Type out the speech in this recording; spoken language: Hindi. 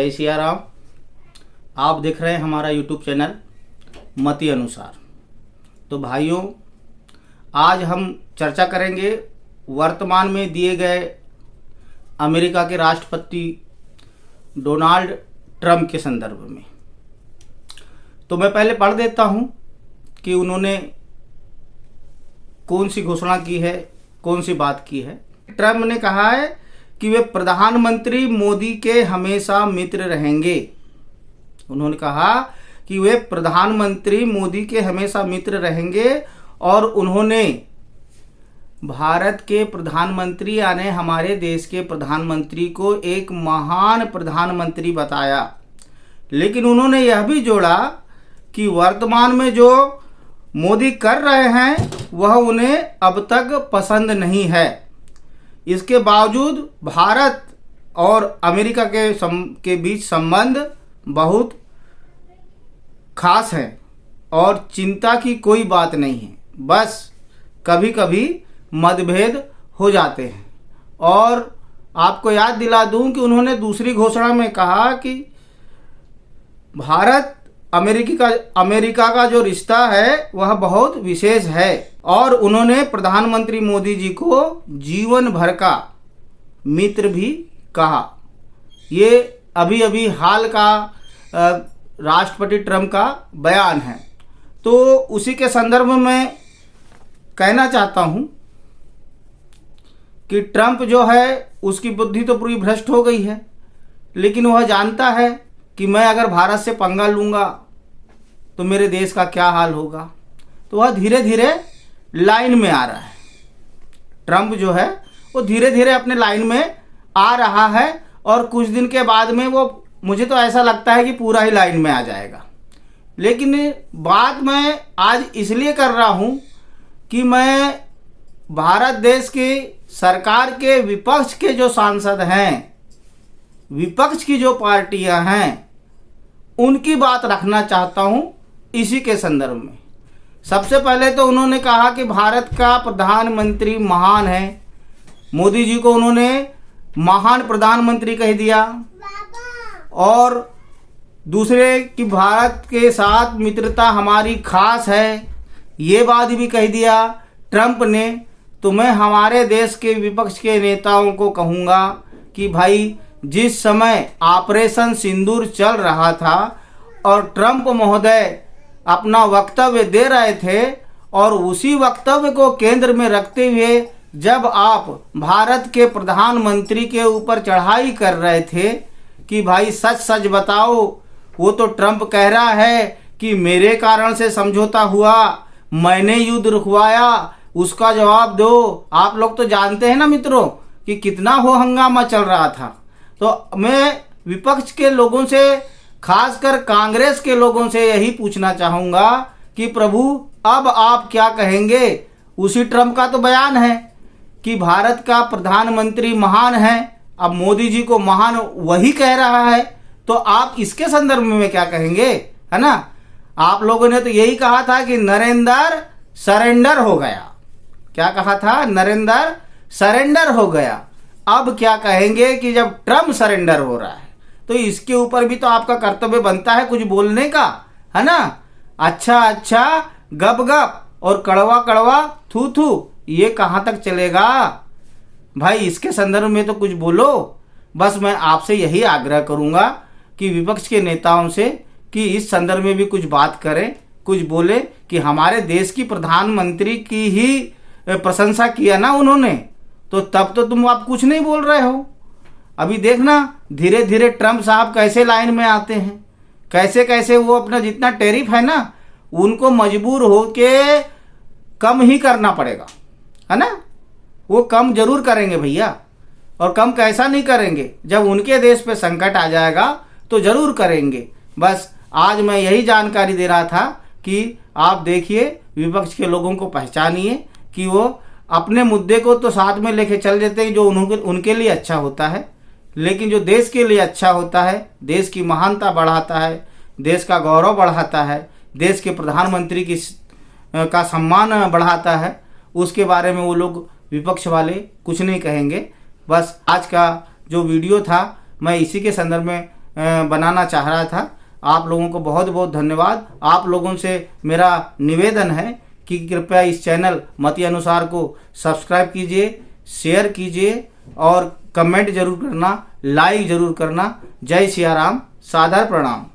जय सिया राम। आप देख रहे हैं हमारा यूट्यूब चैनल मति अनुसार। तो भाइयों, आज हम चर्चा करेंगे वर्तमान में दिए गए अमेरिका के राष्ट्रपति डोनाल्ड ट्रंप के संदर्भ में। तो मैं पहले पढ़ देता हूं कि उन्होंने कौन सी घोषणा की है, कौन सी बात की है। ट्रंप ने कहा है कि वे प्रधानमंत्री मोदी के हमेशा मित्र रहेंगे। उन्होंने कहा कि वे प्रधानमंत्री मोदी के हमेशा मित्र रहेंगे और उन्होंने भारत के प्रधानमंत्री यानी हमारे देश के प्रधानमंत्री को एक महान प्रधानमंत्री बताया। लेकिन उन्होंने यह भी जोड़ा कि वर्तमान में जो मोदी कर रहे हैं वह उन्हें अब तक पसंद नहीं है। इसके बावजूद भारत और अमेरिका के बीच संबंध बहुत खास है और चिंता की कोई बात नहीं है। बस कभी कभी मतभेद हो जाते हैं। और आपको याद दिला दूं कि उन्होंने दूसरी घोषणा में कहा कि भारत अमेरिका का जो रिश्ता है वह बहुत विशेष है और उन्होंने प्रधानमंत्री मोदी जी को जीवन भर का मित्र भी कहा। ये अभी अभी हाल का राष्ट्रपति ट्रंप का बयान है। तो उसी के संदर्भ में कहना चाहता हूं कि ट्रंप जो है उसकी बुद्धि तो पूरी भ्रष्ट हो गई है, लेकिन वह जानता है कि मैं अगर भारत से पंगा लूँगा तो मेरे देश का क्या हाल होगा। तो वह धीरे धीरे लाइन में आ रहा है। ट्रंप जो है वो धीरे धीरे अपने लाइन में आ रहा है और कुछ दिन के बाद में वो, मुझे तो ऐसा लगता है कि पूरा ही लाइन में आ जाएगा। लेकिन बात मैं आज इसलिए कर रहा हूँ कि मैं भारत देश की सरकार के विपक्ष के जो सांसद हैं, विपक्ष की जो पार्टियां हैं, उनकी बात रखना चाहता हूं इसी के संदर्भ में। सबसे पहले तो उन्होंने कहा कि भारत का प्रधानमंत्री महान है। मोदी जी को उन्होंने महान प्रधानमंत्री कह दिया और दूसरे कि भारत के साथ मित्रता हमारी खास है, ये बात भी कह दिया ट्रंप ने। तो मैं हमारे देश के विपक्ष के नेताओं को कहूँगा कि भाई, जिस समय ऑपरेशन सिंदूर चल रहा था और ट्रंप महोदय अपना वक्तव्य दे रहे थे और उसी वक्तव्य को केंद्र में रखते हुए जब आप भारत के प्रधानमंत्री के ऊपर चढ़ाई कर रहे थे कि भाई सच सच बताओ, वो तो ट्रंप कह रहा है कि मेरे कारण से समझौता हुआ, मैंने युद्ध रुकवाया, उसका जवाब दो। आप लोग तो जानते हैं ना मित्रों कि कितना हो हंगामा चल रहा था। तो मैं विपक्ष के लोगों से, खासकर कांग्रेस के लोगों से यही पूछना चाहूँगा कि प्रभु अब आप क्या कहेंगे। उसी ट्रंप का तो बयान है कि भारत का प्रधानमंत्री महान है, अब मोदी जी को महान वही कह रहा है, तो आप इसके संदर्भ में क्या कहेंगे, है ना। आप लोगों ने तो यही कहा था कि नरेंद्र सरेंडर हो गया। क्या कहा था? नरेंद्र सरेंडर हो गया। अब क्या कहेंगे कि जब ट्रंप सरेंडर हो रहा है तो इसके ऊपर भी तो आपका कर्तव्य बनता है कुछ बोलने का, है ना। अच्छा अच्छा गप गप और कड़वा कड़वा थू थू, ये कहाँ तक चलेगा भाई। इसके संदर्भ में तो कुछ बोलो। बस मैं आपसे यही आग्रह करूँगा कि विपक्ष के नेताओं से कि इस संदर्भ में भी कुछ बात करें, कुछ बोले कि हमारे देश की प्रधानमंत्री की ही प्रशंसा किया ना उन्होंने, तो तब तो तुम आप कुछ नहीं बोल रहे हो। अभी देखना धीरे धीरे ट्रंप साहब कैसे लाइन में आते हैं, कैसे कैसे वो अपना जितना टैरिफ है ना उनको मजबूर होके कम ही करना पड़ेगा, है ना। वो कम जरूर करेंगे भैया, और कम कैसा नहीं करेंगे, जब उनके देश पे संकट आ जाएगा तो जरूर करेंगे। बस आज मैं यही जानकारी दे रहा था कि आप देखिए विपक्ष के लोगों को पहचानिए कि वो अपने मुद्दे को तो साथ में लेके चल देते हैं जो उनके लिए अच्छा होता है, लेकिन जो देश के लिए अच्छा होता है, देश की महानता बढ़ाता है, देश का गौरव बढ़ाता है, देश के प्रधानमंत्री का सम्मान बढ़ाता है, उसके बारे में वो लोग विपक्ष वाले कुछ नहीं कहेंगे। बस आज का जो वीडियो था मैं इसी के संदर्भ में बनाना चाह रहा था। आप लोगों को बहुत बहुत धन्यवाद। आप लोगों से मेरा निवेदन है कि कृपया इस चैनल मति अनुसार को सब्सक्राइब कीजिए, शेयर कीजिए और कमेंट जरूर करना, लाइक जरूर करना। जय सिया राम, सादर प्रणाम।